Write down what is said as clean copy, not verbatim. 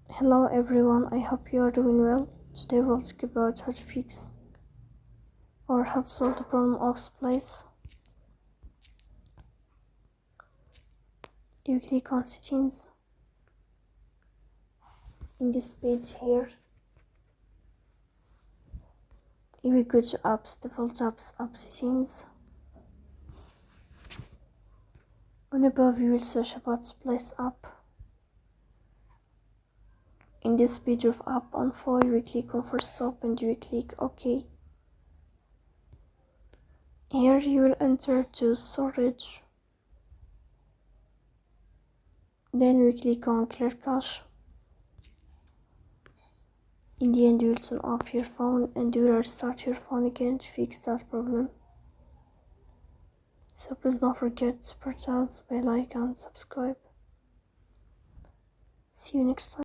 Hello everyone, I hope you are doing well. Today we'll talk about how to fix or how to solve the problem of Splice. You click on settings in this page here. You will go to apps, default apps, app settings. On above you will search about Splice app. In this page of app on 4 you will click on first stop and you will click OK. Here you will enter to storage. Then we click on clear cache. In the end you will turn off your phone and you will restart your phone again to fix that problem. So please don't forget to support us by like and subscribe. See you next time.